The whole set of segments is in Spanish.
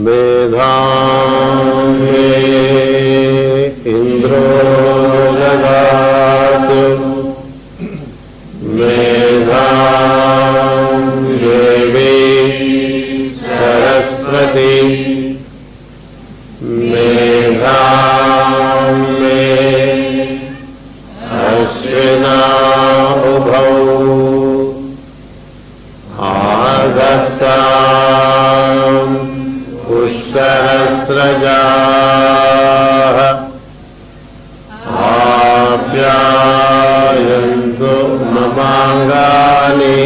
मेधां मे इन्द्रो ददातु मेधां देवी सरस्वती मेधां मे अश्विना उभौ आदत्तां पुष्करस्रजाः आप्यायन्तु ममाङ्गानि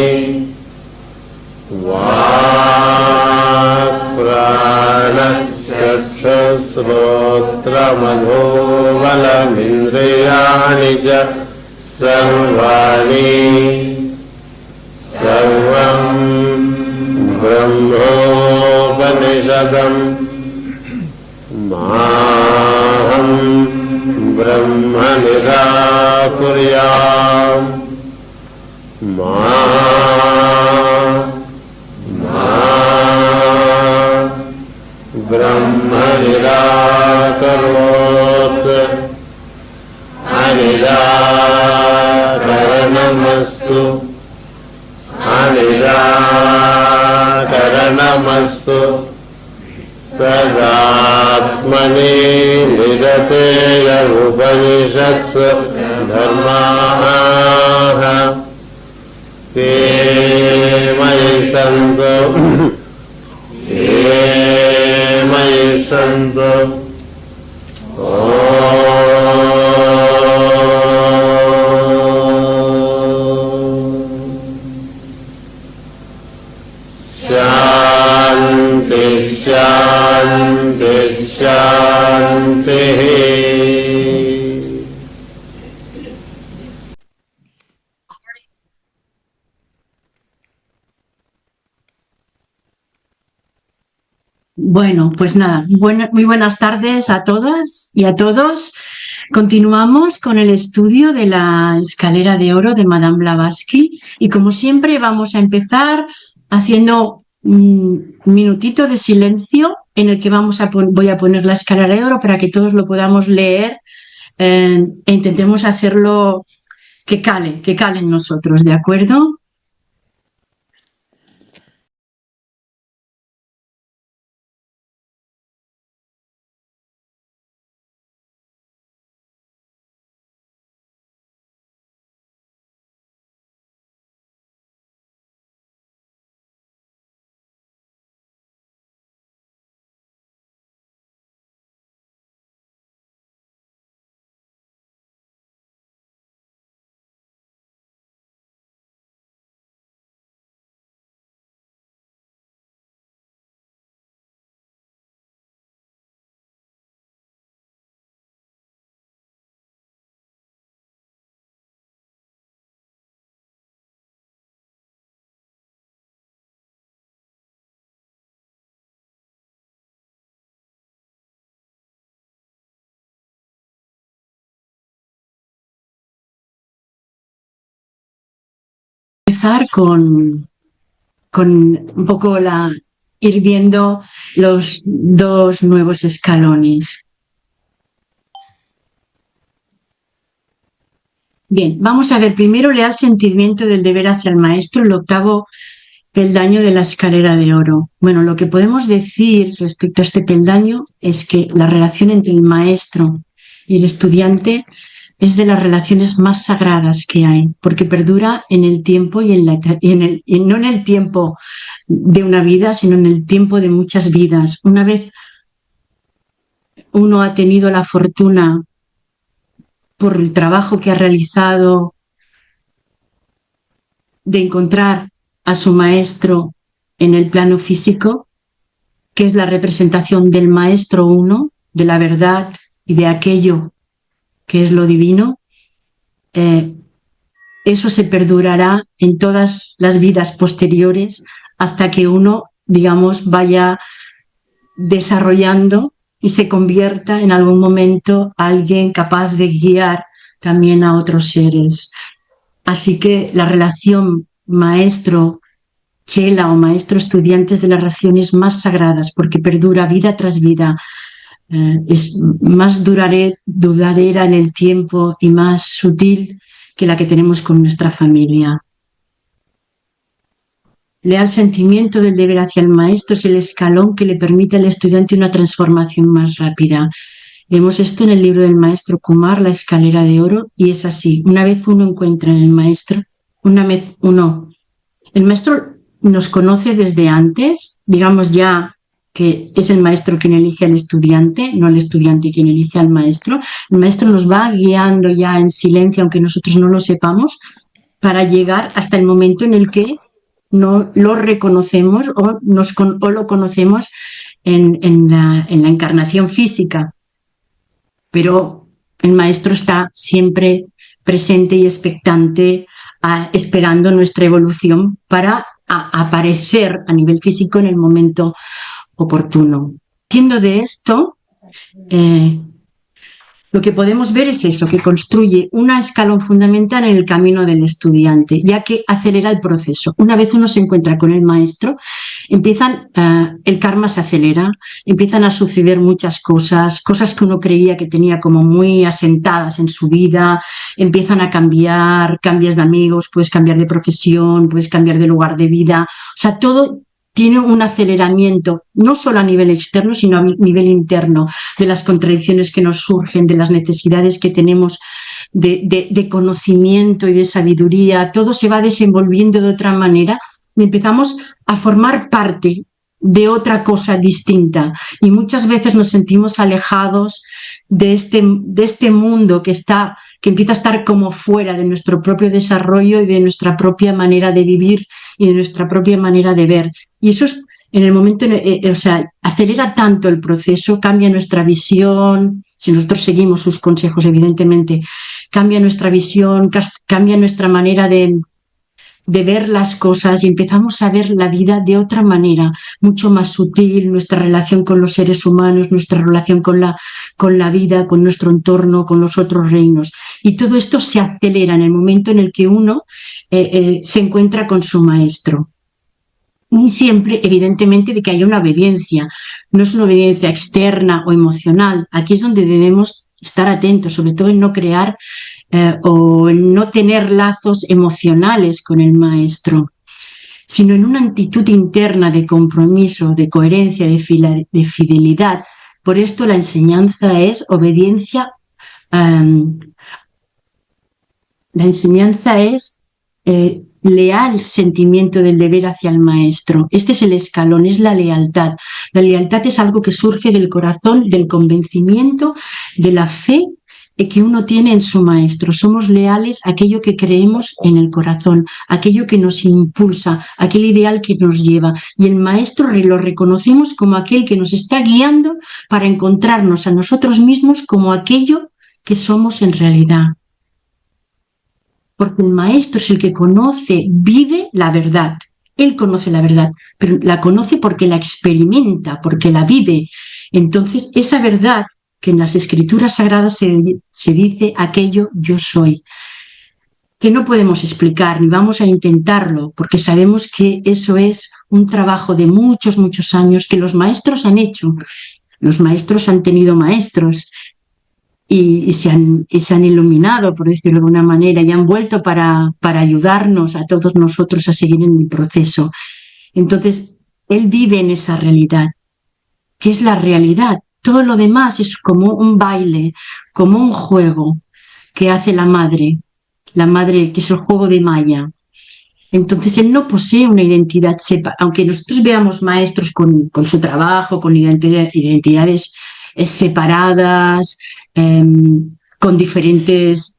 वाक्प्राणश्चक्षुश्रोत्रमधोबलमिन्द्रियाणि च सर्वाणि सर्वं ब्रह्मोपनिषदम् माहं ब्रह्म निराकुर्याम् मा ब्रह्म निराकरोत् अनिराकरणमस्तु अनिराकरणमस्तु तदात्मनि निरतेय उपनिषत्सु धर्माः ते मयि सन्तु ते मयि सन्तु शान्ति शान्ति शान्तिः। Bueno, pues nada, muy buenas tardes a todas y a todos. Continuamos con el estudio de la escalera de oro de Madame Blavatsky y como siempre vamos a empezar haciendo un minutito de silencio en el que voy a poner la escalera de oro para que todos lo podamos leer e intentemos hacerlo que cale en nosotros, ¿de acuerdo? empezar con un poco ir viendo los dos nuevos escalones. Bien, vamos a ver primero leal sentimiento del deber hacia el maestro, el octavo peldaño de la escalera de oro. Bueno, lo que podemos decir respecto a este peldaño es que la relación entre el maestro y el estudiante es de las relaciones más sagradas que hay, porque perdura en el tiempo y no en el tiempo de una vida, sino en el tiempo de muchas vidas. Una vez uno ha tenido la fortuna por el trabajo que ha realizado de encontrar a su maestro en el plano físico, que es la representación del maestro uno, de la verdad y de aquello que es lo divino, eso se perdurará en todas las vidas posteriores hasta que uno, digamos, vaya desarrollando y se convierta en algún momento alguien capaz de guiar también a otros seres. Así que la relación maestro-chela o maestro-estudiante es de las relaciones más sagradas porque perdura vida tras vida. Es más duradera en el tiempo y más sutil que la que tenemos con nuestra familia. Leal sentimiento del deber hacia el maestro es el escalón que le permite al estudiante una transformación más rápida. Vemos esto en el libro del maestro Kumar, La escalera de oro, y es así. Una vez uno encuentra en el maestro, el maestro nos conoce desde antes, digamos ya que es el maestro quien elige al estudiante, no el estudiante quien elige al maestro. El maestro nos va guiando ya en silencio, aunque nosotros no lo sepamos, para llegar hasta el momento en el que no lo reconocemos o lo conocemos en la encarnación física. Pero el maestro está siempre presente y expectante, esperando nuestra evolución para aparecer a nivel físico en el momento oportuno. Haciendo de esto, lo que podemos ver es eso, que construye un escalón fundamental en el camino del estudiante, ya que acelera el proceso. Una vez uno se encuentra con el maestro, el karma se acelera, empiezan a suceder muchas cosas que uno creía que tenía como muy asentadas en su vida, empiezan a cambiar, cambias de amigos, puedes cambiar de profesión, puedes cambiar de lugar de vida, o sea, todo tiene un aceleramiento, no solo a nivel externo, sino a nivel interno, de las contradicciones que nos surgen, de las necesidades que tenemos de conocimiento y de sabiduría. Todo se va desenvolviendo de otra manera y empezamos a formar parte de otra cosa distinta. Y muchas veces nos sentimos alejados de este mundo que empieza a estar como fuera de nuestro propio desarrollo y de nuestra propia manera de vivir y de nuestra propia manera de ver. Y eso es en el momento, acelera tanto el proceso, cambia nuestra visión, si nosotros seguimos sus consejos, evidentemente, cambia nuestra visión, cambia nuestra manera de ver las cosas y empezamos a ver la vida de otra manera, mucho más sutil, nuestra relación con los seres humanos, nuestra relación con la vida, con nuestro entorno, con los otros reinos. Y todo esto se acelera en el momento en el que uno se encuentra con su maestro. Y siempre, evidentemente, de que haya una obediencia. No es una obediencia externa o emocional. Aquí es donde debemos estar atentos, sobre todo en no crear o en no tener lazos emocionales con el maestro, sino en una actitud interna de compromiso, de coherencia, de fidelidad. Por esto la enseñanza es obediencia. La enseñanza es leal sentimiento del deber hacia el maestro. Este es el escalón, es la lealtad. La lealtad es algo que surge del corazón, del convencimiento, de la fe que uno tiene en su maestro. Somos leales a aquello que creemos en el corazón, aquello que nos impulsa, aquel ideal que nos lleva. Y el maestro lo reconocemos como aquel que nos está guiando para encontrarnos a nosotros mismos como aquello que somos en realidad. Porque el maestro es el que conoce, vive la verdad. Él conoce la verdad, pero la conoce porque la experimenta, porque la vive. Entonces, esa verdad que en las escrituras sagradas se dice aquello yo soy. que no podemos explicar ni vamos a intentarlo, porque sabemos que eso es un trabajo de muchos, muchos años que los maestros han hecho. Los maestros han tenido maestros y se han iluminado, por decirlo de alguna manera, y han vuelto para ayudarnos a todos nosotros a seguir en el proceso. Entonces, él vive en esa realidad, que es la realidad. Todo lo demás es como un baile, como un juego que hace la madre, que es el juego de Maya. Entonces, él no posee una identidad, aunque nosotros veamos maestros con su trabajo, con identidades separadas, con diferentes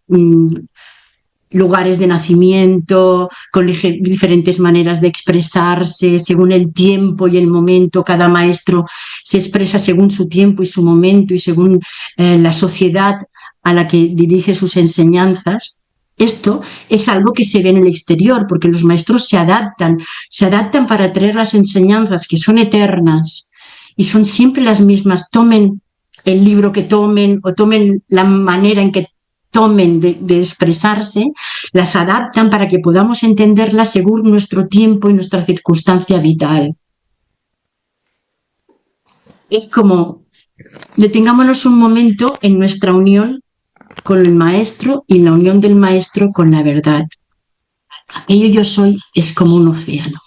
lugares de nacimiento, con diferentes maneras de expresarse, según el tiempo y el momento. Cada maestro se expresa según su tiempo y su momento y según la sociedad a la que dirige sus enseñanzas. Esto es algo que se ve en el exterior, porque los maestros se adaptan para traer las enseñanzas que son eternas y son siempre las mismas. Tomen el libro que tomen o tomen la manera en que tomen de expresarse, las adaptan para que podamos entenderlas según nuestro tiempo y nuestra circunstancia vital. Es como, detengámonos un momento en nuestra unión con el maestro y en la unión del maestro con la verdad. Aquello yo soy es como un océano.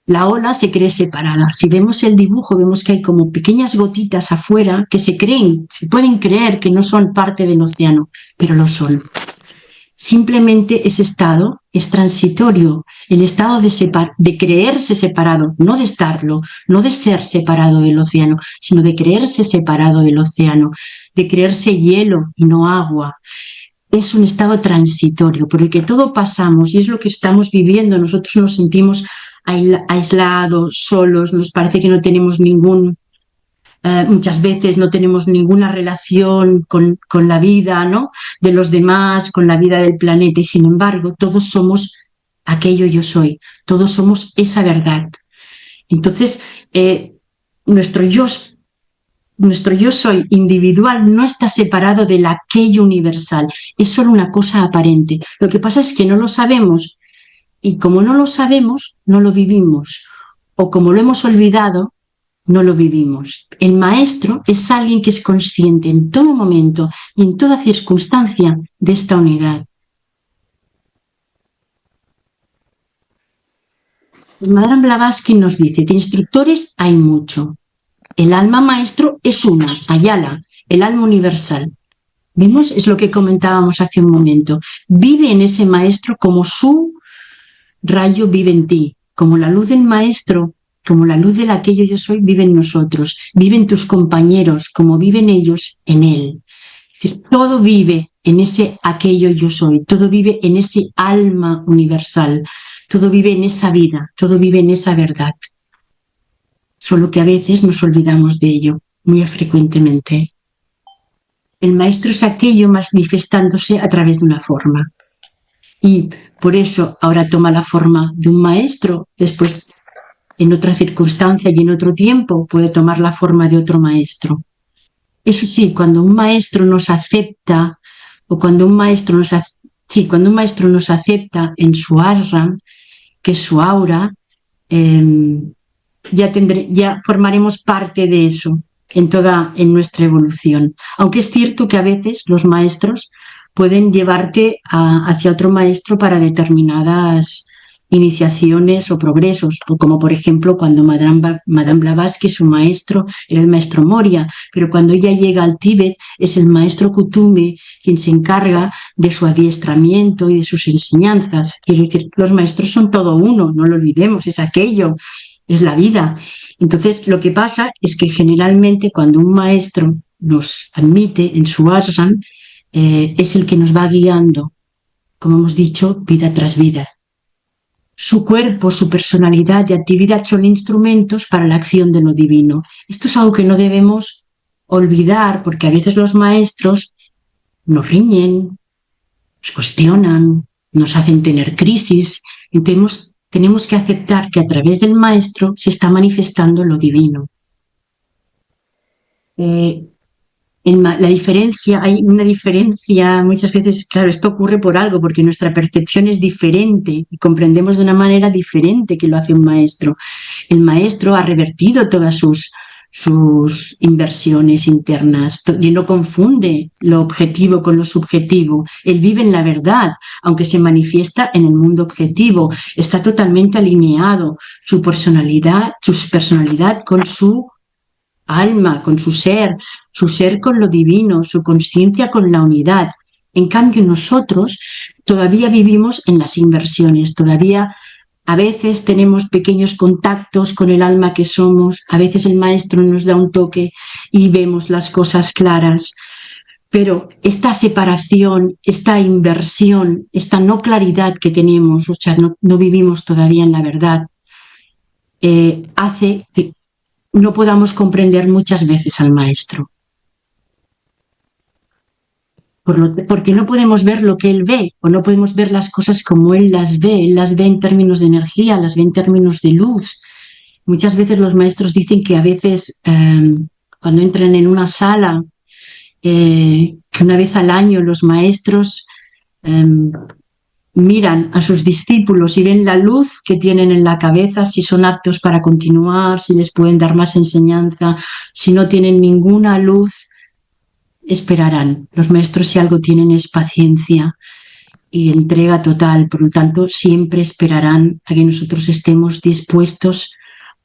La ola se cree separada. Si vemos el dibujo, vemos que hay como pequeñas gotitas afuera que se pueden creer que no son parte del océano, pero lo son. Simplemente ese estado es transitorio, el estado de creerse separado, no de estarlo, no de ser separado del océano, sino de creerse separado del océano, de creerse hielo y no agua. Es un estado transitorio por el que todo pasamos y es lo que estamos viviendo. Nosotros nos sentimos aislados, solos, nos parece que no tenemos muchas veces no tenemos ninguna relación con la vida, ¿no?, de los demás, con la vida del planeta, y sin embargo todos somos aquello yo soy, todos somos esa verdad. Entonces, nuestro yo soy individual no está separado del aquello universal, es solo una cosa aparente. Lo que pasa es que no lo sabemos, y como no lo sabemos, no lo vivimos, o como lo hemos olvidado, no lo vivimos. El maestro es alguien que es consciente en todo momento y en toda circunstancia de esta unidad. Madame Blavatsky nos dice, de instructores hay mucho. El alma maestro es una, Ayala, el alma universal. ¿Vemos? Es lo que comentábamos hace un momento. Vive en ese maestro como su rayo vive en ti, como la luz del maestro, como la luz del aquello yo soy, vive en nosotros, viven tus compañeros, como viven ellos en él. Es decir, todo vive en ese aquello yo soy, todo vive en ese alma universal, todo vive en esa vida, todo vive en esa verdad. Solo que a veces nos olvidamos de ello, muy frecuentemente. El maestro es aquello manifestándose a través de una forma. Y por eso ahora toma la forma de un maestro, después en otra circunstancia y en otro tiempo puede tomar la forma de otro maestro. Eso sí, cuando un maestro nos acepta, o cuando un maestro nos acepta en su ashram, que es su aura, ya formaremos parte de eso en nuestra evolución. Aunque es cierto que a veces los maestros pueden llevarte hacia otro maestro para determinadas iniciaciones o progresos, como por ejemplo cuando Madame Blavatsky, su maestro, era el maestro Moria, pero cuando ella llega al Tíbet es el maestro Kutume quien se encarga de su adiestramiento y de sus enseñanzas. Quiero decir, los maestros son todo uno, no lo olvidemos, es aquello, es la vida. Entonces, lo que pasa es que generalmente cuando un maestro nos admite en su ashram, es el que nos va guiando, como hemos dicho, vida tras vida. Su cuerpo, su personalidad y actividad son instrumentos para la acción de lo divino. Esto es algo que no debemos olvidar, porque a veces los maestros nos riñen, nos cuestionan, nos hacen tener crisis. Entonces, tenemos que aceptar que a través del maestro se está manifestando lo divino. La diferencia, hay una diferencia, muchas veces, claro, esto ocurre por algo, porque nuestra percepción es diferente y comprendemos de una manera diferente que lo hace un maestro. El maestro ha revertido todas sus inversiones internas y no confunde lo objetivo con lo subjetivo. Él vive en la verdad, aunque se manifiesta en el mundo objetivo. Está totalmente alineado su personalidad con su alma, con su ser con lo divino, su conciencia con la unidad. En cambio, nosotros todavía vivimos en las inversiones, todavía a veces tenemos pequeños contactos con el alma que somos, a veces el maestro nos da un toque y vemos las cosas claras. Pero esta separación, esta inversión, esta no claridad que tenemos, o sea, no vivimos todavía en la verdad, hace que no podamos comprender muchas veces al maestro. Porque no podemos ver lo que él ve, o no podemos ver las cosas como él las ve en términos de energía, las ve en términos de luz. Muchas veces los maestros dicen que a veces cuando entran en una sala, que una vez al año los maestros miran a sus discípulos y ven la luz que tienen en la cabeza, si son aptos para continuar, si les pueden dar más enseñanza, si no tienen ninguna luz, esperarán. Los maestros, si algo tienen, es paciencia y entrega total. Por lo tanto, siempre esperarán a que nosotros estemos dispuestos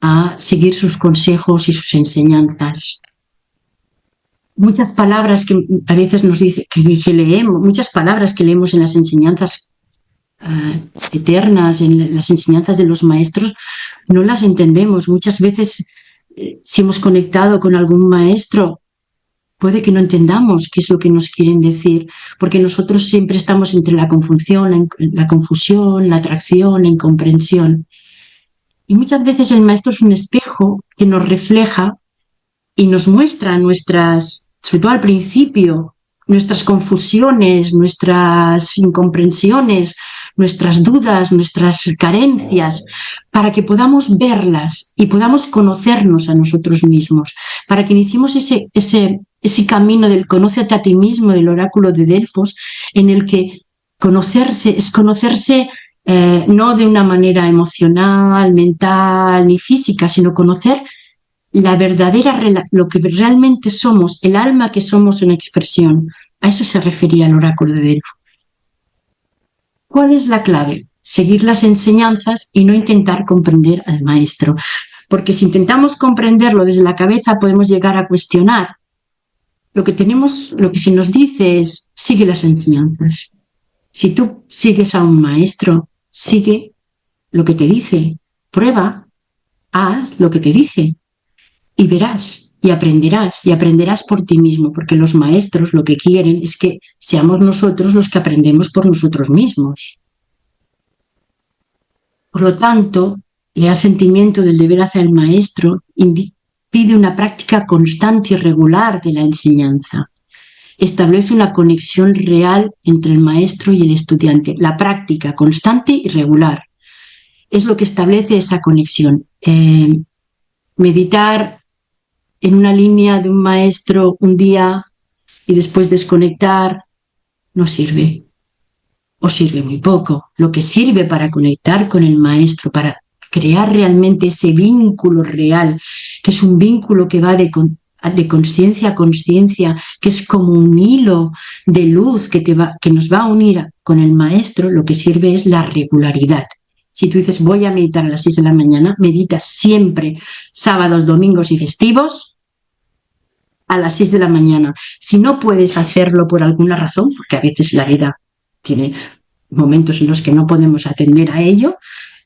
a seguir sus consejos y sus enseñanzas. Muchas palabras que a veces nos dice que leemos, muchas palabras que leemos en las enseñanzas eternas, en las enseñanzas de los maestros, no las entendemos. Muchas veces, si hemos conectado con algún maestro, puede que no entendamos qué es lo que nos quieren decir, porque nosotros siempre estamos entre la confusión, la atracción, la incomprensión. Y muchas veces el maestro es un espejo que nos refleja y nos muestra sobre todo al principio, nuestras confusiones, nuestras incomprensiones, nuestras dudas, nuestras carencias, para que podamos verlas y podamos conocernos a nosotros mismos, para que iniciemos ese camino del conócete a ti mismo, del oráculo de Delfos, en el que conocerse es conocerse no de una manera emocional, mental ni física, sino conocer lo que realmente somos, el alma que somos en expresión. A eso se refería el oráculo de Delfos. ¿Cuál es la clave? Seguir las enseñanzas y no intentar comprender al maestro. Porque si intentamos comprenderlo desde la cabeza, podemos llegar a cuestionar. Lo que se nos dice es, sigue las enseñanzas. Si tú sigues a un maestro, sigue lo que te dice. Prueba, haz lo que te dice. Y verás, y aprenderás por ti mismo, porque los maestros lo que quieren es que seamos nosotros los que aprendemos por nosotros mismos. Por lo tanto, el sentimiento del deber hacia el maestro pide una práctica constante y regular de la enseñanza. Establece una conexión real entre el maestro y el estudiante. La práctica constante y regular es lo que establece esa conexión. Meditar en una línea de un maestro un día y después desconectar no sirve, o sirve muy poco. Lo que sirve para conectar con el maestro, para crear realmente ese vínculo real, que es un vínculo que va de conciencia a conciencia, que es como un hilo de luz que nos va a unir con el maestro, lo que sirve es la regularidad. Si tú dices, voy a meditar a las 6 de la mañana, meditas siempre sábados, domingos y festivos a las 6 de la mañana. Si no puedes hacerlo por alguna razón, porque a veces la vida tiene momentos en los que no podemos atender a ello,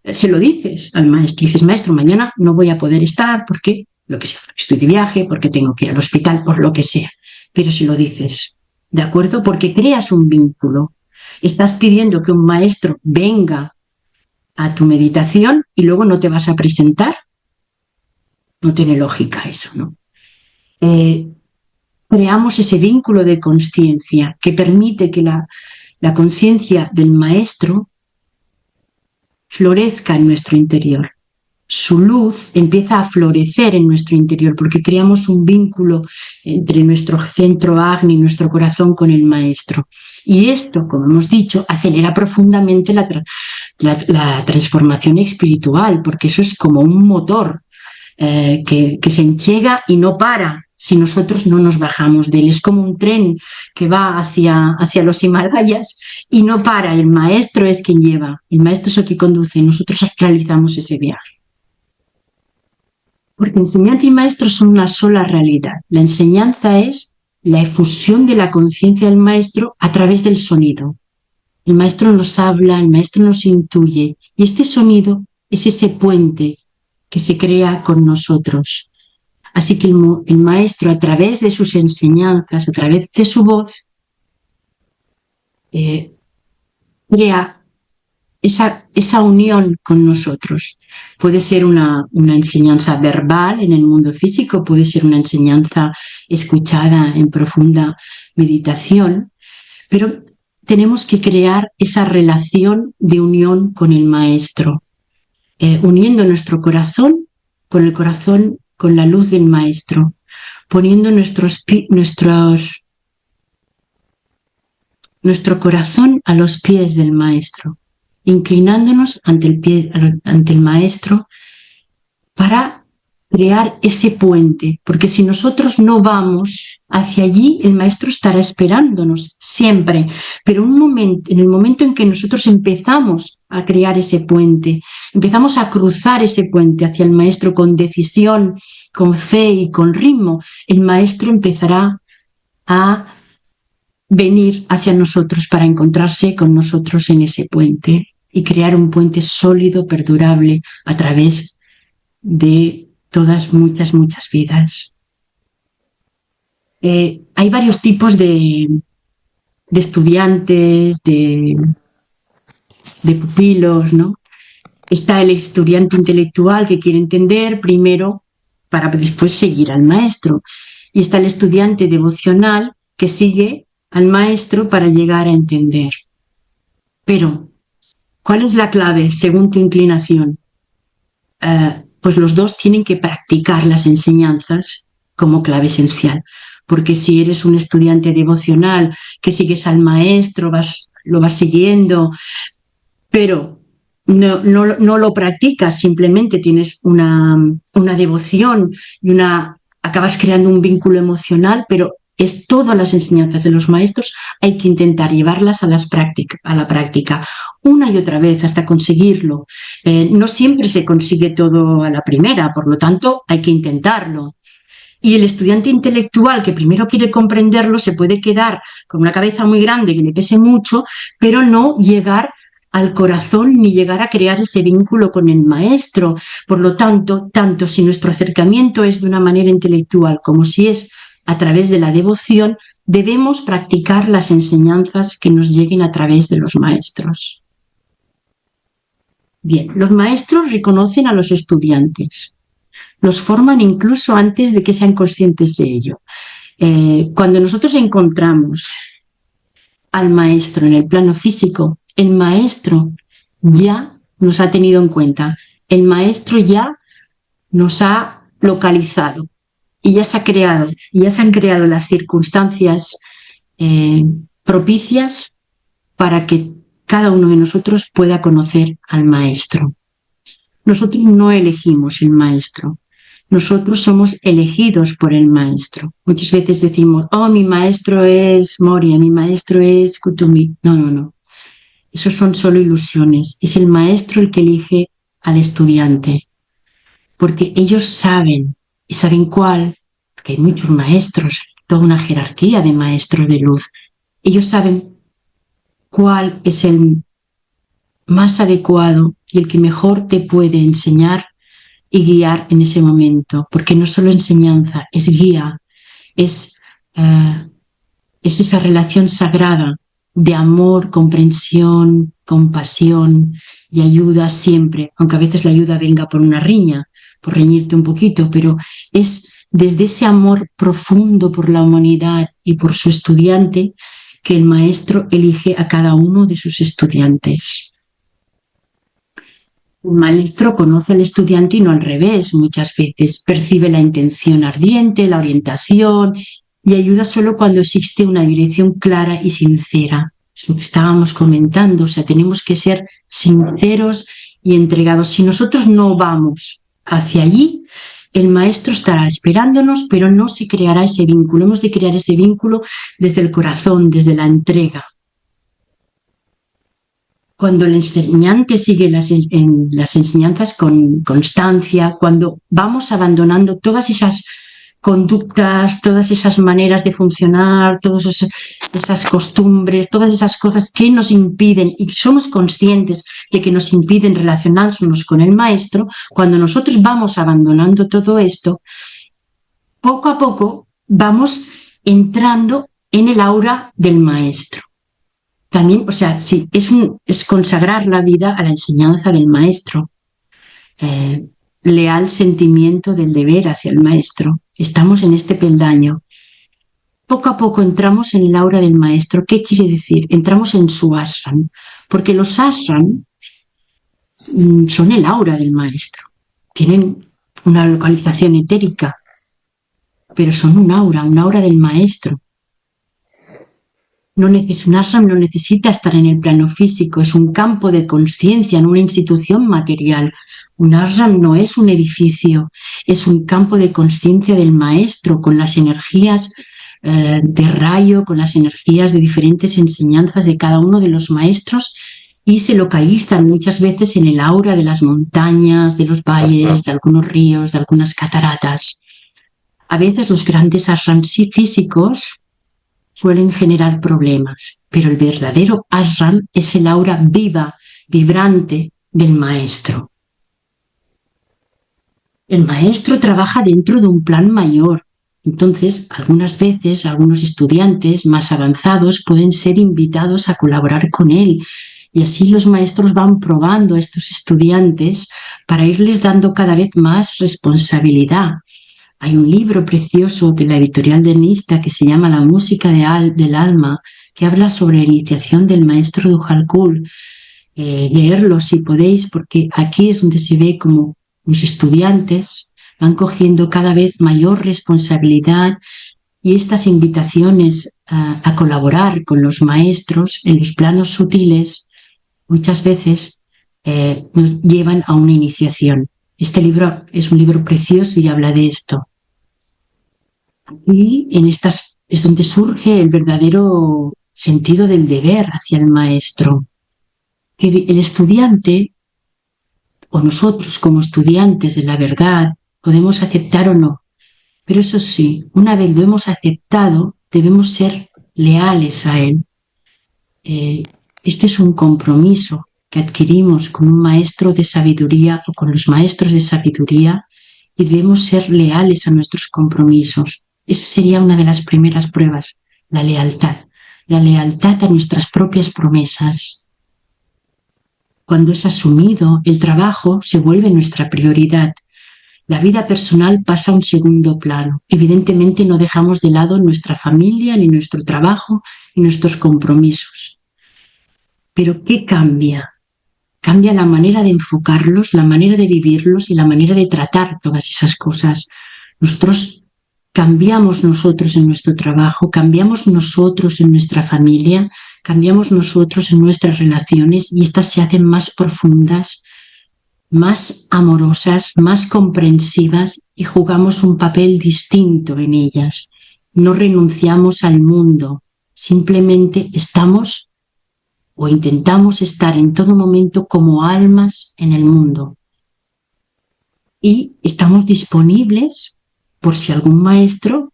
se lo dices al maestro. Dices, maestro, mañana no voy a poder estar porque, lo que sea, estoy de viaje, porque tengo que ir al hospital, por lo que sea. Pero si lo dices, ¿de acuerdo? Porque creas un vínculo. Estás pidiendo que un maestro venga a tu meditación y luego no te vas a presentar. No tiene lógica eso, ¿no? Creamos ese vínculo de conciencia que permite que la conciencia del maestro florezca en nuestro interior. su luz empieza a florecer en nuestro interior, porque creamos un vínculo entre nuestro centro Agni, nuestro corazón, con el Maestro. Y esto, como hemos dicho, acelera profundamente la transformación espiritual, porque eso es como un motor que se enchega y no para si nosotros no nos bajamos de él. Es como un tren que va hacia los Himalayas y no para. El Maestro es quien lleva, el Maestro es el que conduce, nosotros realizamos ese viaje. Porque enseñanza y Maestro son una sola realidad. La enseñanza es la efusión de la conciencia del Maestro a través del sonido. El Maestro nos habla, el Maestro nos intuye, y este sonido es ese puente que se crea con nosotros. Así que el Maestro, a través de sus enseñanzas, a través de su voz, crea esa unión con nosotros. Puede ser una enseñanza verbal en el mundo físico, puede ser una enseñanza escuchada en profunda meditación, pero tenemos que crear esa relación de unión con el Maestro, uniendo nuestro corazón con la luz del Maestro, poniendo nuestro corazón a los pies del Maestro, inclinándonos ante el Maestro para crear ese puente, porque si nosotros no vamos hacia allí, el Maestro estará esperándonos siempre, pero en el momento en que nosotros empezamos a crear ese puente, empezamos a cruzar ese puente hacia el Maestro con decisión, con fe y con ritmo, el Maestro empezará a venir hacia nosotros para encontrarse con nosotros en ese puente y crear un puente sólido, perdurable, a través de todas, muchas vidas. Hay varios tipos de estudiantes, de pupilos, ¿no? Está el estudiante intelectual que quiere entender primero para después seguir al Maestro. Y está el estudiante devocional que sigue al Maestro para llegar a entender. Pero, ¿cuál es la clave según tu inclinación? Pues los dos tienen que practicar las enseñanzas como clave esencial. Porque si eres un estudiante devocional que sigues al Maestro, lo vas siguiendo, pero no lo practicas, simplemente tienes una devoción y acabas creando un vínculo emocional, pero es todas las enseñanzas de los maestros, hay que intentar llevarlas a la práctica una y otra vez hasta conseguirlo. No siempre se consigue todo a la primera, por lo tanto hay que intentarlo. Y el estudiante intelectual que primero quiere comprenderlo se puede quedar con una cabeza muy grande que le pese mucho, pero no llegar al corazón ni llegar a crear ese vínculo con el Maestro. Por lo tanto, tanto si nuestro acercamiento es de una manera intelectual como si es a través de la devoción, debemos practicar las enseñanzas que nos lleguen a través de los maestros. Bien, los maestros reconocen a los estudiantes, los forman incluso antes de que sean conscientes de ello. Cuando nosotros encontramos al maestro en el plano físico, el maestro ya nos ha tenido en cuenta, el maestro ya nos ha localizado y ya se han creado las circunstancias propicias para que cada uno de nosotros pueda conocer al maestro. Nosotros no elegimos el maestro, nosotros somos elegidos por el maestro. Muchas veces decimos, oh, mi maestro es Moria, mi maestro es Kutumi. No. Esos son solo ilusiones. Es el maestro el que elige al estudiante. Porque ellos saben, y saben cuál, porque hay muchos maestros, toda una jerarquía de maestros de luz. Ellos saben cuál es el más adecuado y el que mejor te puede enseñar y guiar en ese momento, porque no solo enseñanza, es guía, es esa relación sagrada de amor, comprensión, compasión y ayuda siempre, aunque a veces la ayuda venga por una riña, por reñirte un poquito, pero es desde ese amor profundo por la humanidad y por su estudiante que el maestro elige a cada uno de sus estudiantes. El maestro conoce al estudiante y no al revés muchas veces. Percibe la intención ardiente, la orientación y ayuda solo cuando existe una dirección clara y sincera. Es lo que estábamos comentando, o sea, tenemos que ser sinceros y entregados. Si nosotros no vamos hacia allí, el maestro estará esperándonos, pero no se creará ese vínculo. Hemos de crear ese vínculo desde el corazón, desde la entrega. Cuando el enseñante sigue las enseñanzas con constancia, cuando vamos abandonando todas esas conductas, todas esas maneras de funcionar, todas esas costumbres, todas esas cosas que nos impiden y somos conscientes de que nos impiden relacionarnos con el maestro, cuando nosotros vamos abandonando todo esto, poco a poco vamos entrando en el aura del maestro. También, o sea, sí, es consagrar la vida a la enseñanza del maestro. Leal sentimiento del deber hacia el maestro. Estamos en este peldaño. Poco a poco entramos en el aura del maestro. ¿Qué quiere decir? Entramos en su ashram, porque los ashram son el aura del maestro. Tienen una localización etérica, pero son un aura del maestro. Un ashram no necesita estar en el plano físico, es un campo de conciencia, no una institución material. Un ashram no es un edificio, es un campo de conciencia del maestro, con las energías de rayo, con las energías de diferentes enseñanzas de cada uno de los maestros, y se localizan muchas veces en el aura de las montañas, de los valles, de algunos ríos, de algunas cataratas. A veces los grandes ashrams físicos suelen generar problemas, pero el verdadero ashram es el aura viva, vibrante del maestro. El maestro trabaja dentro de un plan mayor, entonces algunas veces algunos estudiantes más avanzados pueden ser invitados a colaborar con él, y así los maestros van probando a estos estudiantes para irles dando cada vez más responsabilidad. Hay un libro precioso de la editorial de Nista que se llama La música del alma, que habla sobre la iniciación del maestro Duhalkul. Leerlo si podéis, porque aquí es donde se ve como los estudiantes van cogiendo cada vez mayor responsabilidad, y estas invitaciones a colaborar con los maestros en los planos sutiles muchas veces nos llevan a una iniciación. Este libro es un libro precioso y habla de esto. Y en estas es donde surge el verdadero sentido del deber hacia el maestro. Que el estudiante, o nosotros como estudiantes de la verdad, podemos aceptar o no. Pero eso sí, una vez lo hemos aceptado, debemos ser leales a él. Este es un compromiso que adquirimos con un maestro de sabiduría o con los maestros de sabiduría, y debemos ser leales a nuestros compromisos. Esa sería una de las primeras pruebas, la lealtad a nuestras propias promesas. Cuando es asumido, el trabajo se vuelve nuestra prioridad. La vida personal pasa a un segundo plano. Evidentemente no dejamos de lado nuestra familia, ni nuestro trabajo, ni nuestros compromisos. Pero ¿qué cambia? Cambia la manera de enfocarlos, la manera de vivirlos y la manera de tratar todas esas cosas. Cambiamos nosotros en nuestro trabajo, cambiamos nosotros en nuestra familia, cambiamos nosotros en nuestras relaciones, y estas se hacen más profundas, más amorosas, más comprensivas, y jugamos un papel distinto en ellas. No renunciamos al mundo, simplemente estamos o intentamos estar en todo momento como almas en el mundo. Y estamos disponibles por si algún maestro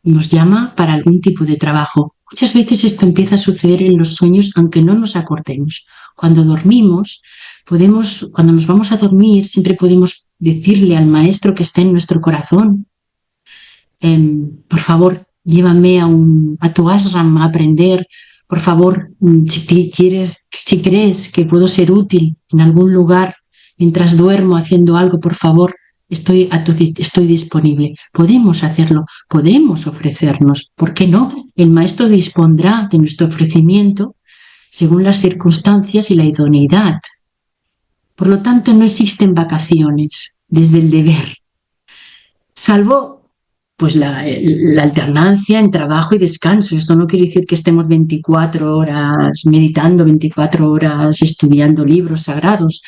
nos llama para algún tipo de trabajo. Muchas veces esto empieza a suceder en los sueños, aunque no nos acordemos. Cuando dormimos, cuando nos vamos a dormir, siempre podemos decirle al maestro que está en nuestro corazón: por favor, llévame a tu ashram a aprender. Por favor, si crees que puedo ser útil en algún lugar mientras duermo haciendo algo, por favor, estoy disponible. Podemos hacerlo, podemos ofrecernos. ¿Por qué no? El maestro dispondrá de nuestro ofrecimiento según las circunstancias y la idoneidad. Por lo tanto, no existen vacaciones desde el deber, salvo pues la alternancia en trabajo y descanso. Esto no quiere decir que estemos 24 horas meditando, 24 horas estudiando libros sagrados.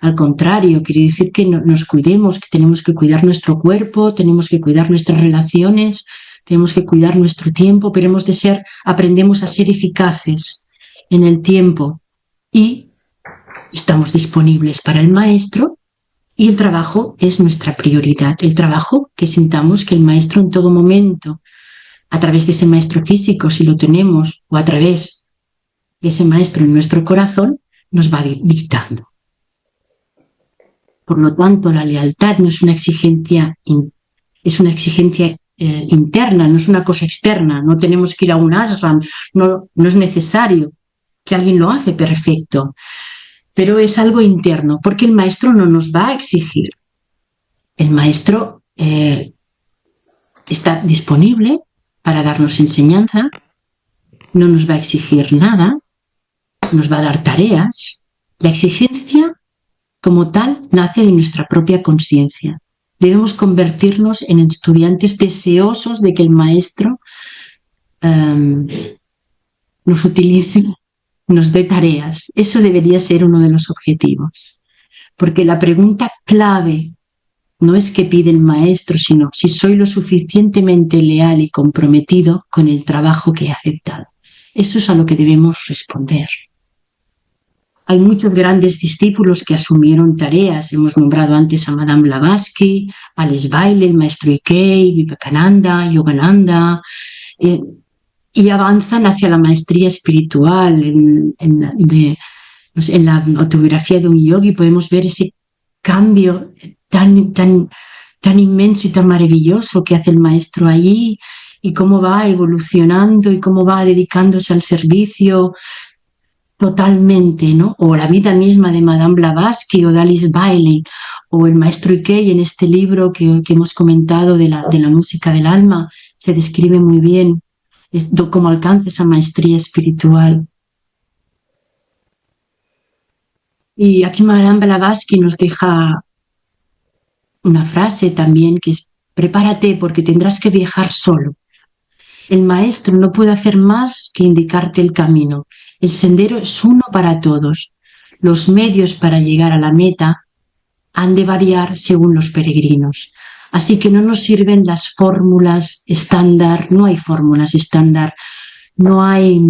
Al contrario, quiere decir que nos cuidemos, que tenemos que cuidar nuestro cuerpo, tenemos que cuidar nuestras relaciones, tenemos que cuidar nuestro tiempo, pero aprendemos a ser eficaces en el tiempo y estamos disponibles para el maestro. Y el trabajo es nuestra prioridad, el trabajo que sintamos que el maestro en todo momento, a través de ese maestro físico, si lo tenemos, o a través de ese maestro en nuestro corazón, nos va dictando. Por lo tanto, la lealtad no es una exigencia, es una exigencia interna, no es una cosa externa, no tenemos que ir a un ashram, no es necesario, que alguien lo hace perfecto. Pero es algo interno, porque el maestro no nos va a exigir. El maestro está disponible para darnos enseñanza, no nos va a exigir nada, nos va a dar tareas. La exigencia, como tal, nace de nuestra propia conciencia. Debemos convertirnos en estudiantes deseosos de que el maestro nos utilice, nos dé tareas. Eso debería ser uno de los objetivos. Porque la pregunta clave no es qué pide el maestro, sino si soy lo suficientemente leal y comprometido con el trabajo que he aceptado. Eso es a lo que debemos responder. Hay muchos grandes discípulos que asumieron tareas. Hemos nombrado antes a Madame Blavatsky, Alice Bailey, el maestro Ikei, Vivekananda, Yogananda, y avanzan hacia la maestría espiritual. En la autobiografía de un yogi podemos ver ese cambio tan inmenso y tan maravilloso que hace el maestro allí, y cómo va evolucionando y cómo va dedicándose al servicio totalmente, ¿no? O la vida misma de Madame Blavatsky o de Alice Bailey, o el maestro Ikei en este libro que hemos comentado de la música del alma, se describe muy bien cómo alcanza esa maestría espiritual. Y aquí Madame Blavatsky nos deja una frase también que es: prepárate porque tendrás que viajar solo. El maestro no puede hacer más que indicarte el camino. El sendero es uno para todos. Los medios para llegar a la meta han de variar según los peregrinos. Así que no nos sirven las fórmulas estándar, no hay fórmulas estándar, no hay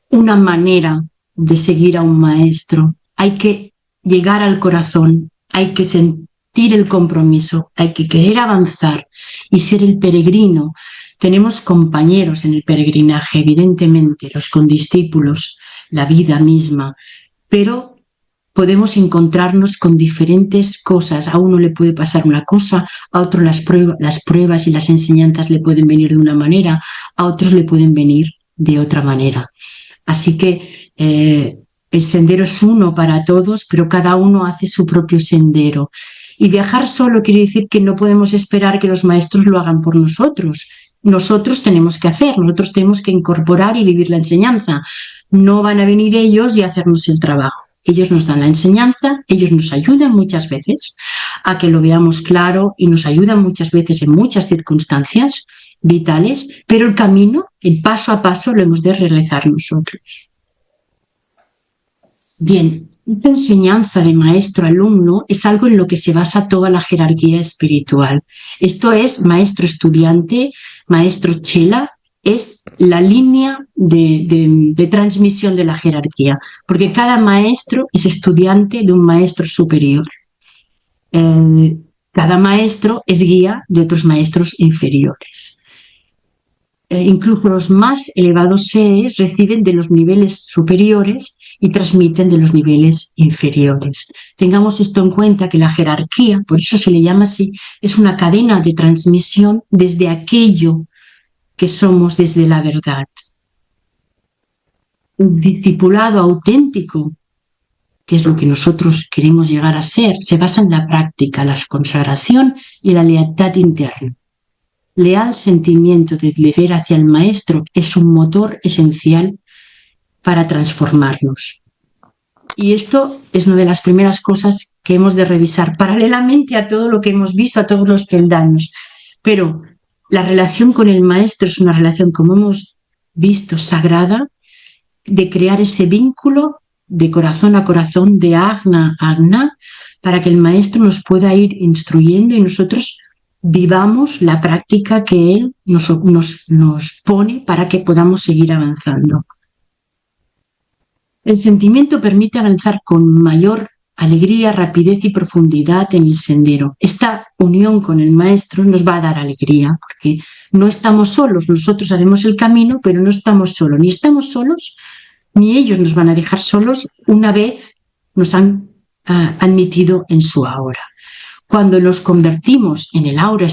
una manera de seguir a un maestro. Hay que llegar al corazón, hay que sentir el compromiso, hay que querer avanzar y ser el peregrino. Tenemos compañeros en el peregrinaje, evidentemente, los condiscípulos, la vida misma, pero podemos encontrarnos con diferentes cosas. A uno le puede pasar una cosa, a otro las pruebas y las enseñanzas le pueden venir de una manera, a otros le pueden venir de otra manera. Así que el sendero es uno para todos, pero cada uno hace su propio sendero. Y viajar solo quiere decir que no podemos esperar que los maestros lo hagan por nosotros. Nosotros tenemos que hacer, nosotros tenemos que incorporar y vivir la enseñanza. No van a venir ellos y hacernos el trabajo. Ellos nos dan la enseñanza, ellos nos ayudan muchas veces a que lo veamos claro y nos ayudan muchas veces en muchas circunstancias vitales, pero el camino, el paso a paso, lo hemos de realizar nosotros. Bien, esta enseñanza de maestro-alumno es algo en lo que se basa toda la jerarquía espiritual. Esto es maestro-estudiante, maestro-chela, es la línea de transmisión de la jerarquía, porque cada maestro es estudiante de un maestro superior. Cada maestro es guía de otros maestros inferiores. Incluso los más elevados seres reciben de los niveles superiores y transmiten de los niveles inferiores. Tengamos esto en cuenta, que la jerarquía, por eso se le llama así, es una cadena de transmisión desde aquello que somos, desde la verdad. Un discipulado auténtico, que es lo que nosotros queremos llegar a ser, se basa en la práctica, la consagración y la lealtad interna. Leal sentimiento de deber hacia el maestro es un motor esencial para transformarnos. Y esto es una de las primeras cosas que hemos de revisar, paralelamente a todo lo que hemos visto, a todos los peldaños. Pero la relación con el maestro es una relación, como hemos visto, sagrada, de crear ese vínculo de corazón a corazón, de agna a agna, para que el maestro nos pueda ir instruyendo y nosotros vivamos la práctica que él nos pone para que podamos seguir avanzando. El sentimiento permite avanzar con mayor alegría, rapidez y profundidad en el sendero. Esta unión con el maestro nos va a dar alegría, porque no estamos solos, nosotros haremos el camino, pero no estamos solos, ni ellos nos van a dejar solos una vez nos han admitido en su aura. Cuando nos convertimos en el aura,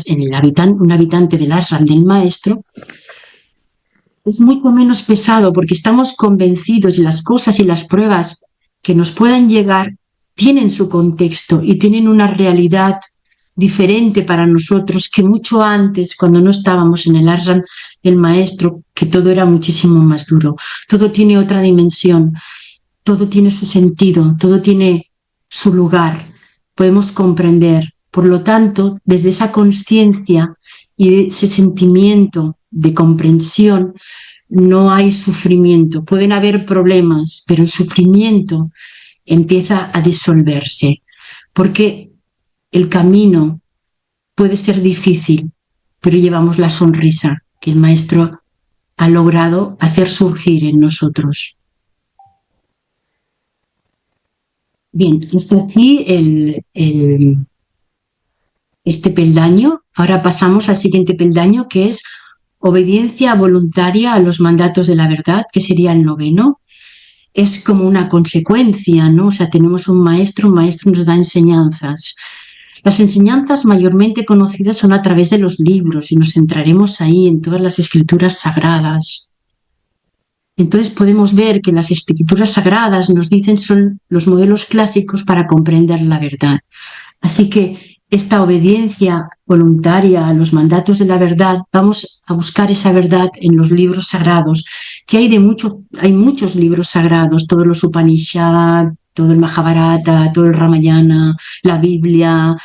un habitante del ashram del maestro, es mucho menos pesado porque estamos convencidos de las cosas y las pruebas que nos puedan llegar tienen su contexto y tienen una realidad diferente para nosotros que mucho antes, cuando no estábamos en el ashram del maestro, que todo era muchísimo más duro. Todo tiene otra dimensión, todo tiene su sentido, todo tiene su lugar. Podemos comprender. Por lo tanto, desde esa conciencia y ese sentimiento de comprensión, no hay sufrimiento. Pueden haber problemas, pero el sufrimiento empieza a disolverse, porque el camino puede ser difícil, pero llevamos la sonrisa que el maestro ha logrado hacer surgir en nosotros. Bien, hasta aquí este peldaño. Ahora pasamos al siguiente peldaño, que es obediencia voluntaria a los mandatos de la verdad, que sería el 9. Es como una consecuencia, ¿no? O sea, tenemos un maestro nos da enseñanzas. Las enseñanzas mayormente conocidas son a través de los libros y nos centraremos ahí en todas las escrituras sagradas. Entonces podemos ver que las escrituras sagradas nos dicen son los modelos clásicos para comprender la verdad. Así que esta obediencia voluntaria a los mandatos de la verdad, vamos a buscar esa verdad en los libros sagrados, que hay muchos libros sagrados, todos los Upanishads, todo el Mahabharata, todo el Ramayana, la Biblia,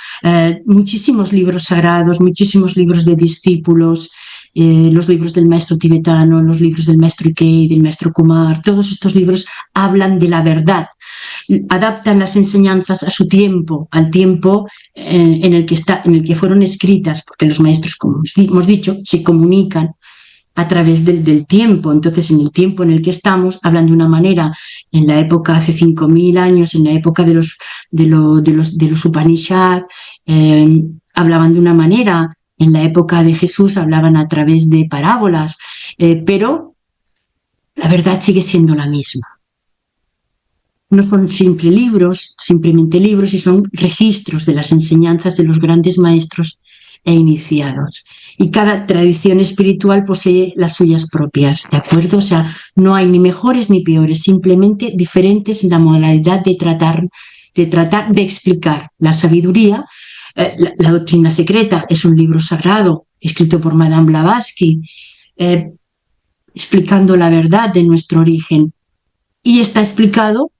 muchísimos libros sagrados, muchísimos libros de discípulos, los libros del maestro tibetano, los libros del maestro Ikei, del maestro Kumar, todos estos libros hablan de la verdad, adaptan las enseñanzas a su tiempo, al tiempo en el que fueron escritas, porque los maestros, como hemos dicho, se comunican a través del tiempo. Entonces, en el tiempo en el que estamos, hablan de una manera, en la época hace 5.000 años, en la época de los Upanishads, hablaban de una manera, en la época de Jesús hablaban a través de parábolas, pero la verdad sigue siendo la misma. No son simplemente libros, y son registros de las enseñanzas de los grandes maestros e iniciados. Y cada tradición espiritual posee las suyas propias, ¿de acuerdo? O sea, no hay ni mejores ni peores, simplemente diferentes en la modalidad de tratar de explicar la sabiduría. La doctrina secreta es un libro sagrado escrito por Madame Blavatsky, explicando la verdad de nuestro origen, y está explicado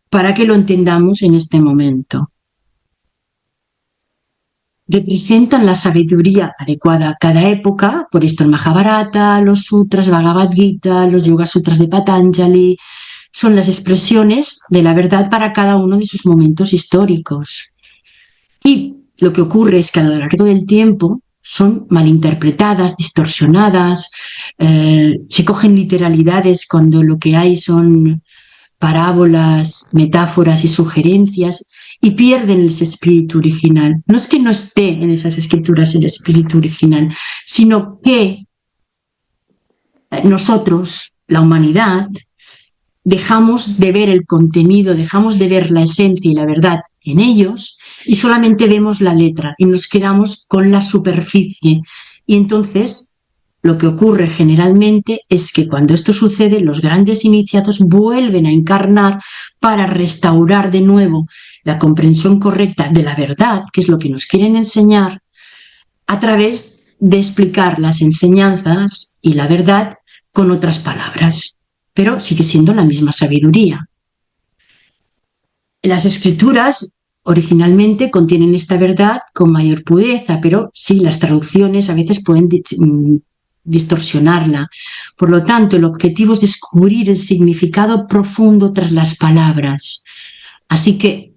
para que lo entendamos en este momento. Representan la sabiduría adecuada a cada época, por esto el Mahabharata, los sutras, Bhagavad Gita, los Yoga Sutras de Patanjali, son las expresiones de la verdad para cada uno de sus momentos históricos. Y lo que ocurre es que a lo largo del tiempo son malinterpretadas, distorsionadas, se cogen literalidades cuando lo que hay son parábolas, metáforas y sugerencias, y pierden ese espíritu original. No es que no esté en esas escrituras el espíritu original, sino que nosotros, la humanidad, dejamos de ver el contenido, dejamos de ver la esencia y la verdad en ellos, y solamente vemos la letra y nos quedamos con la superficie. Y entonces lo que ocurre generalmente es que cuando esto sucede, los grandes iniciados vuelven a encarnar para restaurar de nuevo la comprensión correcta de la verdad, que es lo que nos quieren enseñar, a través de explicar las enseñanzas y la verdad con otras palabras, pero sigue siendo la misma sabiduría. Las escrituras originalmente contienen esta verdad con mayor pureza, pero sí, las traducciones a veces pueden distorsionarla. Por lo tanto, el objetivo es descubrir el significado profundo tras las palabras. Así que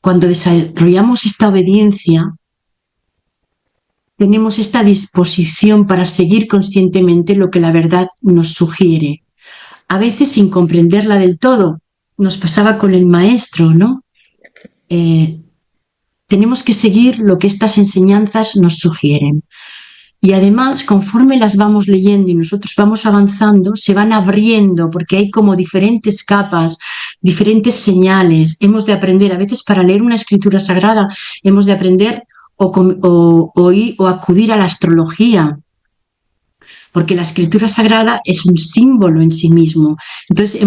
cuando desarrollamos esta obediencia, tenemos esta disposición para seguir conscientemente lo que la verdad nos sugiere. A veces sin comprenderla del todo. Nos pasaba con el maestro, ¿no? Tenemos que seguir lo que estas enseñanzas nos sugieren. Y además, conforme las vamos leyendo y nosotros vamos avanzando, se van abriendo porque hay como diferentes capas, diferentes señales. Hemos de aprender, a veces para leer una escritura sagrada, hemos de aprender o acudir a la astrología, porque la escritura sagrada es un símbolo en sí mismo. Entonces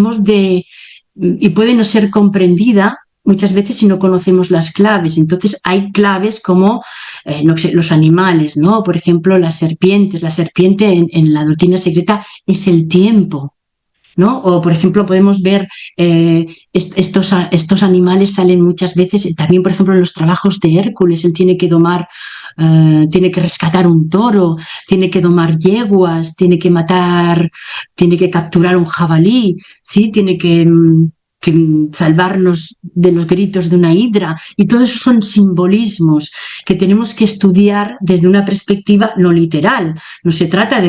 y puede no ser comprendida muchas veces si no conocemos las claves. Entonces hay claves como no sé, los animales, ¿no? Por ejemplo, las serpientes. La serpiente en la doctrina secreta es el tiempo, ¿no? O, por ejemplo, podemos ver estos animales salen muchas veces, también, por ejemplo, en los trabajos de Hércules, él tiene que domar, tiene que rescatar un toro, tiene que domar yeguas, tiene que capturar un jabalí, ¿sí? Tiene que salvarnos de los gritos de una hidra, y todo eso son simbolismos que tenemos que estudiar desde una perspectiva no literal. No se trata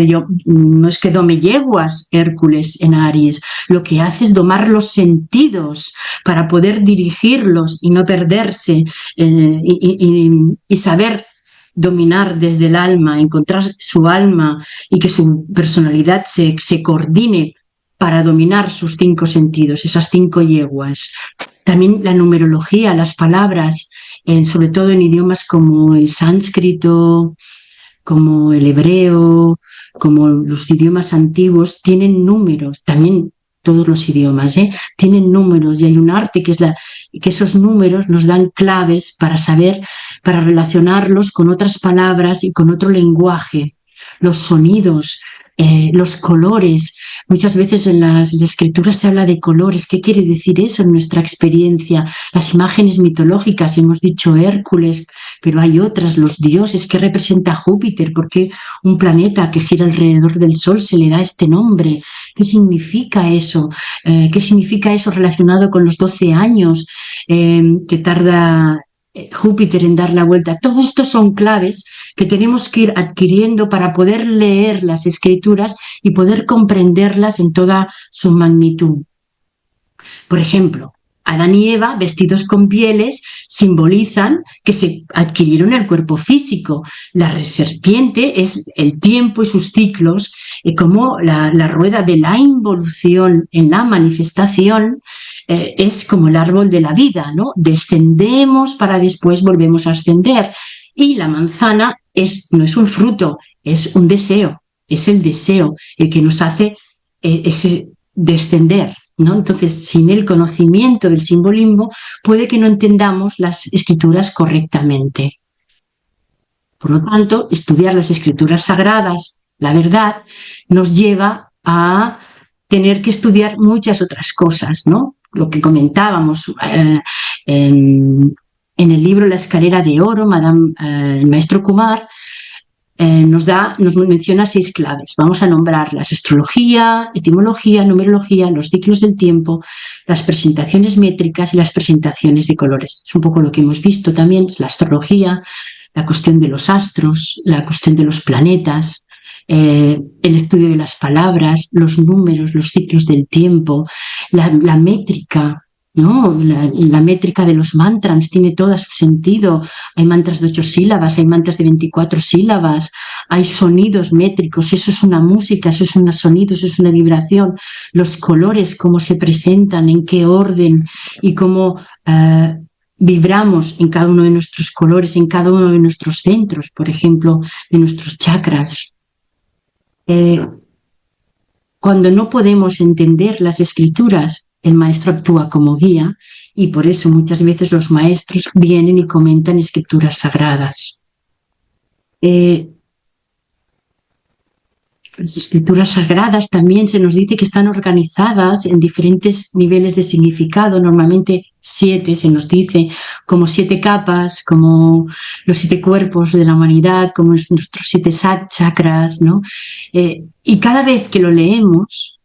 no es que dome yeguas Hércules en Aries, lo que hace es domar los sentidos para poder dirigirlos y no perderse, y saber dominar desde el alma, encontrar su alma y que su personalidad se coordine para dominar sus 5 sentidos, esas 5 yeguas. También la numerología, las palabras, sobre todo en idiomas como el sánscrito, como el hebreo, como los idiomas antiguos, tienen números. También todos los idiomas tienen números, y hay un arte que esos números nos dan claves para saber, para relacionarlos con otras palabras y con otro lenguaje. Los sonidos, los colores. Muchas veces en las escrituras se habla de colores. ¿Qué quiere decir eso en nuestra experiencia? Las imágenes mitológicas, hemos dicho Hércules, pero hay otras, los dioses. ¿Qué representa Júpiter? ¿Por qué un planeta que gira alrededor del Sol se le da este nombre? ¿Qué significa eso? ¿Qué significa eso relacionado con los 12 años que tarda Júpiter en dar la vuelta? Todo esto son claves que tenemos que ir adquiriendo para poder leer las escrituras y poder comprenderlas en toda su magnitud. Por ejemplo, Adán y Eva, vestidos con pieles, simbolizan que se adquirieron el cuerpo físico. La serpiente es el tiempo y sus ciclos, y como la rueda de la involución en la manifestación es como el árbol de la vida, ¿no? Descendemos para después volvemos a ascender. Y la manzana no es un fruto, es un deseo, es el deseo el que nos hace ese descender, ¿no? Entonces, sin el conocimiento del simbolismo, puede que no entendamos las escrituras correctamente. Por lo tanto, estudiar las escrituras sagradas, la verdad, nos lleva a tener que estudiar muchas otras cosas, ¿no? Lo que comentábamos en el libro La escalera de oro, el maestro Kumar nos menciona 6 claves. Vamos a nombrarlas: astrología, etimología, numerología, los ciclos del tiempo, las presentaciones métricas y las presentaciones de colores. Es un poco lo que hemos visto también, la astrología, la cuestión de los astros, la cuestión de los planetas, el estudio de las palabras, los números, los ciclos del tiempo, la métrica, ¿no? La métrica de los mantras tiene todo su sentido. Hay mantras de 8 sílabas, hay mantras de 24 sílabas, hay sonidos métricos, eso es una música, eso es un sonido, eso es una vibración. Los colores, cómo se presentan, en qué orden y cómo vibramos en cada uno de nuestros colores, en cada uno de nuestros centros, por ejemplo, de nuestros chakras. Cuando no podemos entender las escrituras, el maestro actúa como guía, y por eso muchas veces los maestros vienen y comentan escrituras sagradas. Las escrituras sagradas también se nos dice que están organizadas en diferentes niveles de significado, normalmente 7 se nos dice, como 7 capas, como los 7 cuerpos de la humanidad, como nuestros 7 chakras, ¿no? Y cada vez que lo leemos,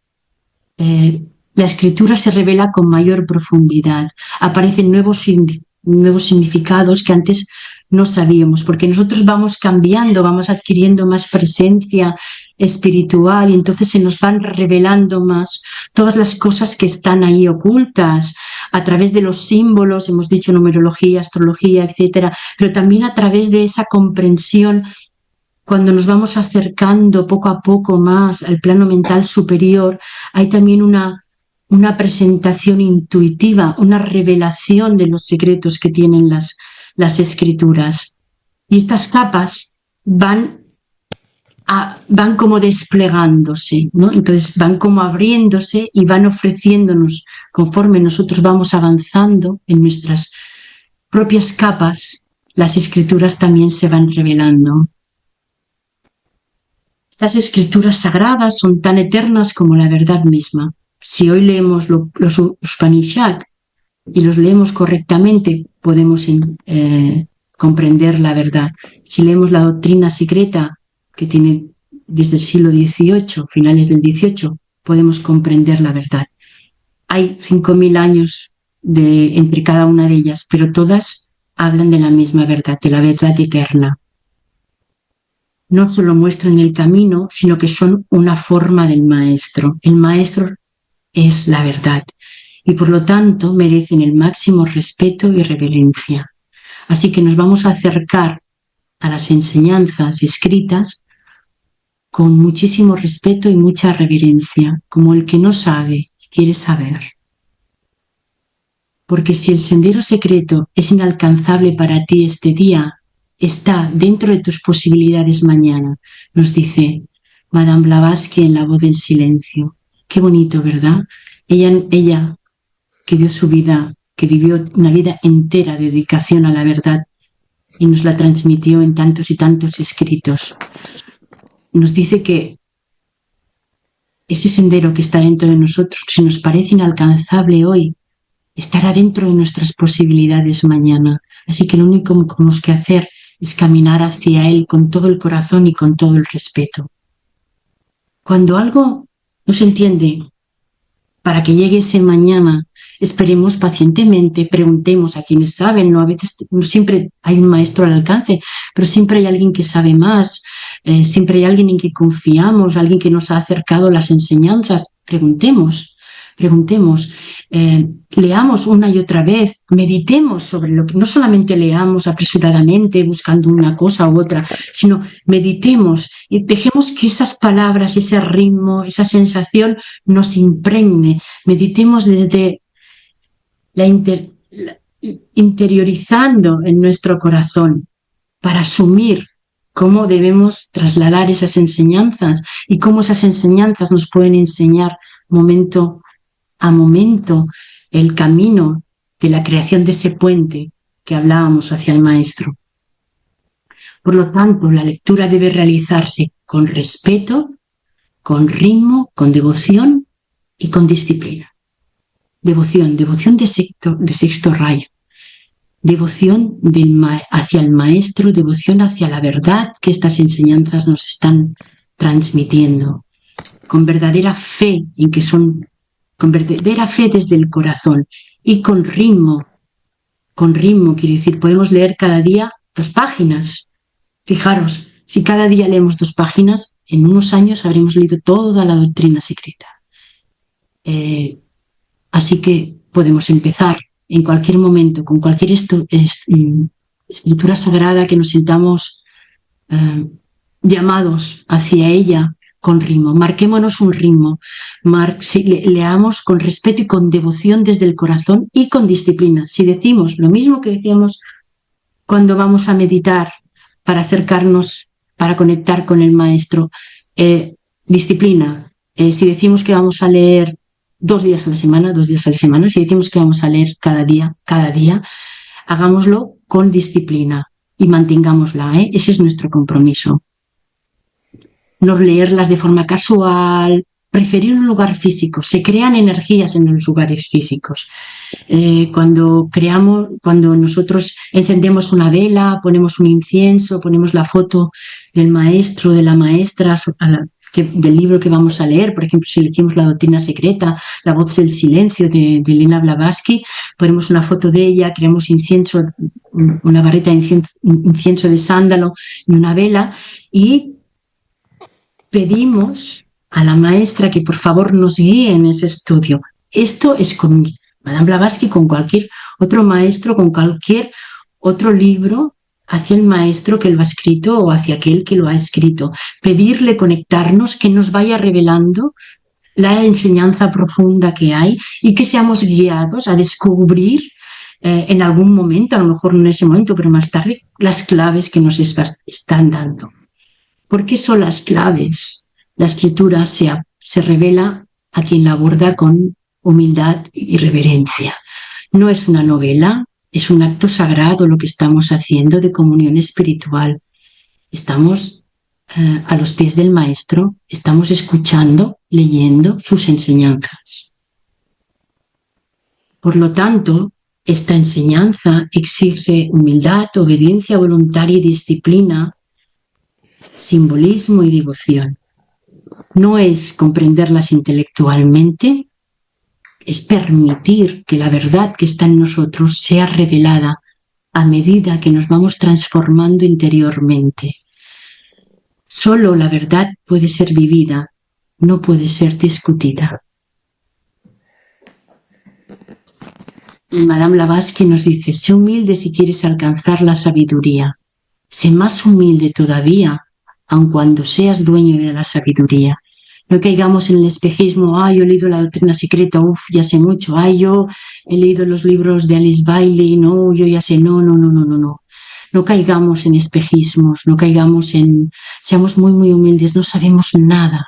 la escritura se revela con mayor profundidad, aparecen nuevos significados que antes no sabíamos, porque nosotros vamos cambiando, vamos adquiriendo más presencia espiritual y entonces se nos van revelando más todas las cosas que están ahí ocultas a través de los símbolos, hemos dicho numerología, astrología, etcétera, pero también a través de esa comprensión cuando nos vamos acercando poco a poco más al plano mental superior, hay también una presentación intuitiva, una revelación de los secretos que tienen las escrituras. Y estas capas van como desplegándose, ¿no? Entonces van como abriéndose y van ofreciéndonos, conforme nosotros vamos avanzando en nuestras propias capas, las escrituras también se van revelando. Las escrituras sagradas son tan eternas como la verdad misma. Si hoy leemos los Upanishad y los leemos correctamente, podemos comprender la verdad. Si leemos la doctrina secreta, que tiene desde el siglo XVIII, finales del XVIII, podemos comprender la verdad. Hay 5.000 años entre cada una de ellas, pero todas hablan de la misma verdad, de la verdad eterna. No solo muestran el camino, sino que son una forma del maestro. El maestro es la verdad y por lo tanto merecen el máximo respeto y reverencia. Así que nos vamos a acercar a las enseñanzas escritas con muchísimo respeto y mucha reverencia, como el que no sabe quiere saber. Porque si el sendero secreto es inalcanzable para ti este día, está dentro de tus posibilidades mañana, nos dice Madame Blavatsky en La voz del silencio. Qué bonito, ¿verdad? Ella que dio su vida, que vivió una vida entera de dedicación a la verdad y nos la transmitió en tantos y tantos escritos. Nos dice que ese sendero que está dentro de nosotros, si nos parece inalcanzable hoy, estará dentro de nuestras posibilidades mañana. Así que lo único que tenemos que hacer es caminar hacia él con todo el corazón y con todo el respeto. Cuando algo no se entiende, para que llegue ese mañana, esperemos pacientemente, preguntemos a quienes saben, ¿no? A veces no siempre hay un maestro al alcance, pero siempre hay alguien que sabe más, siempre hay alguien en que confiamos, alguien que nos ha acercado las enseñanzas. Preguntemos, leamos una y otra vez, meditemos sobre lo que no solamente leamos apresuradamente buscando una cosa u otra, sino meditemos y dejemos que esas palabras, ese ritmo, esa sensación nos impregne. Meditemos desde interiorizando en nuestro corazón para asumir cómo debemos trasladar esas enseñanzas y cómo esas enseñanzas nos pueden enseñar momento a momento el camino de la creación de ese puente que hablábamos hacia el maestro. Por lo tanto, la lectura debe realizarse con respeto, con ritmo, con devoción y con disciplina. Devoción de sexto rayo. Devoción hacia el maestro, devoción hacia la verdad que estas enseñanzas nos están transmitiendo. Con verdadera fe en que son con verdadera fe desde el corazón y con ritmo, quiere decir, podemos leer cada día 2 páginas. Fijaros, si cada día leemos 2 páginas, en unos años habremos leído toda la doctrina secreta. Así que podemos empezar en cualquier momento, con cualquier escritura sagrada que nos sintamos llamados hacia ella, con ritmo, marquémonos un ritmo, leamos con respeto y con devoción desde el corazón y con disciplina. Si decimos lo mismo que decíamos cuando vamos a meditar para acercarnos, para conectar con el maestro, disciplina. Si decimos que vamos a leer 2 días a la semana, si decimos que vamos a leer cada día, hagámoslo con disciplina y mantengámosla, Ese es nuestro compromiso. no leerlas de forma casual, preferir un lugar físico. Se crean energías en los lugares físicos. Cuando nosotros encendemos una vela, ponemos un incienso, ponemos la foto del maestro, de la maestra, del libro que vamos a leer, por ejemplo, si elegimos La doctrina secreta, La voz del silencio de Elena Blavatsky, ponemos una foto de ella, creamos incienso, una barrita de incienso de sándalo y una vela, y pedimos a la maestra que por favor nos guíe en ese estudio. Esto es con Madame Blavatsky, con cualquier otro maestro, con cualquier otro libro, hacia el maestro que lo ha escrito o hacia aquel que lo ha escrito. Pedirle conectarnos, que nos vaya revelando la enseñanza profunda que hay y que seamos guiados a descubrir en algún momento, a lo mejor no en ese momento, pero más tarde, las claves que nos están dando. ¿Por qué son las claves? La escritura se revela a quien la aborda con humildad y reverencia. No es una novela, es un acto sagrado lo que estamos haciendo de comunión espiritual. Estamos a los pies del maestro, estamos escuchando, leyendo sus enseñanzas. Por lo tanto, esta enseñanza exige humildad, obediencia voluntaria y disciplina, simbolismo y devoción. No es comprenderlas intelectualmente, es permitir que la verdad que está en nosotros sea revelada a medida que nos vamos transformando interiormente. Solo la verdad puede ser vivida, no puede ser discutida. Y Madame Blavatsky nos dice, sé humilde si quieres alcanzar la sabiduría. Sé más humilde todavía, aun cuando seas dueño de la sabiduría. No caigamos en el espejismo, yo he leído la doctrina secreta, ya sé mucho, yo he leído los libros de Alice Bailey, no, yo ya sé, no. No caigamos en espejismos, no caigamos seamos muy, muy humildes, no sabemos nada.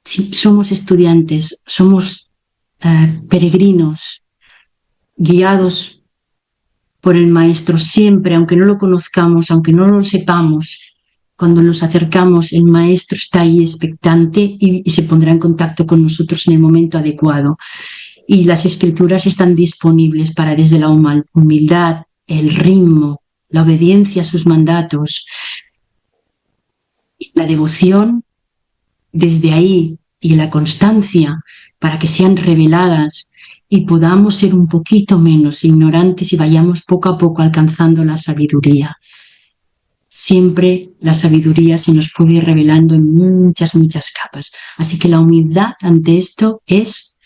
Somos estudiantes, somos peregrinos, guiados por el maestro siempre, aunque no lo conozcamos, aunque no lo sepamos. Cuando nos acercamos, el maestro está ahí expectante y se pondrá en contacto con nosotros en el momento adecuado. Y las escrituras están disponibles para, desde la humildad, el ritmo, la obediencia a sus mandatos, la devoción, desde ahí, y la constancia, para que sean reveladas y podamos ser un poquito menos ignorantes y vayamos poco a poco alcanzando la sabiduría. Siempre la sabiduría se nos puede ir revelando en muchas, muchas capas. Así que la humildad ante esto es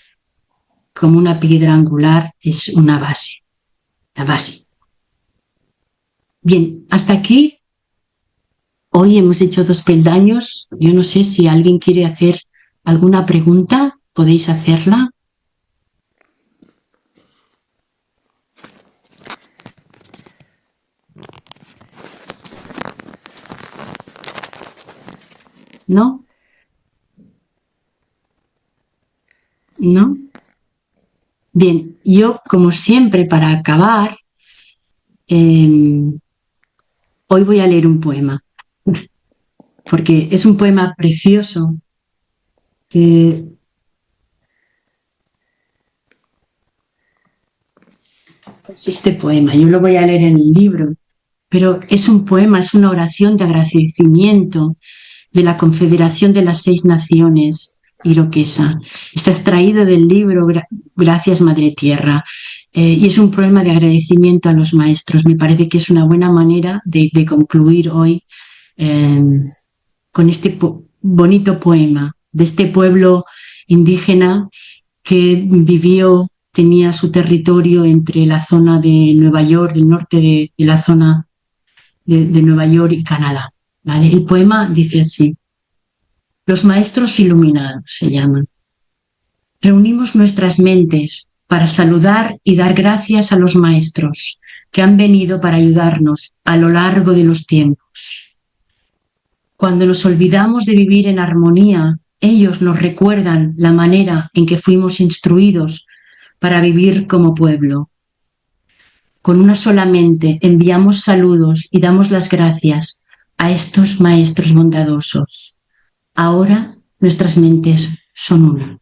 como una piedra angular, es una base, la base. Bien, hasta aquí. Hoy hemos hecho 2 peldaños. Yo no sé si alguien quiere hacer alguna pregunta, podéis hacerla. ¿No? ¿No? Bien, yo como siempre para acabar, hoy voy a leer un poema, porque es un poema precioso que es este poema. Yo lo voy a leer en el libro, pero es un poema, es una oración de agradecimiento de la Confederación de las 6 Naciones Iroquesa. Está extraído del libro Gracias Madre Tierra, y es un poema de agradecimiento a los maestros. Me parece que es una buena manera de concluir hoy con este bonito poema de este pueblo indígena que tenía su territorio entre la zona de Nueva York, el norte de la zona de Nueva York y Canadá. ¿Vale? El poema dice así: Los maestros iluminados se llaman. Reunimos nuestras mentes para saludar y dar gracias a los maestros que han venido para ayudarnos a lo largo de los tiempos. Cuando nos olvidamos de vivir en armonía, ellos nos recuerdan la manera en que fuimos instruidos para vivir como pueblo. Con una sola mente enviamos saludos y damos las gracias a estos maestros bondadosos. Ahora nuestras mentes son una.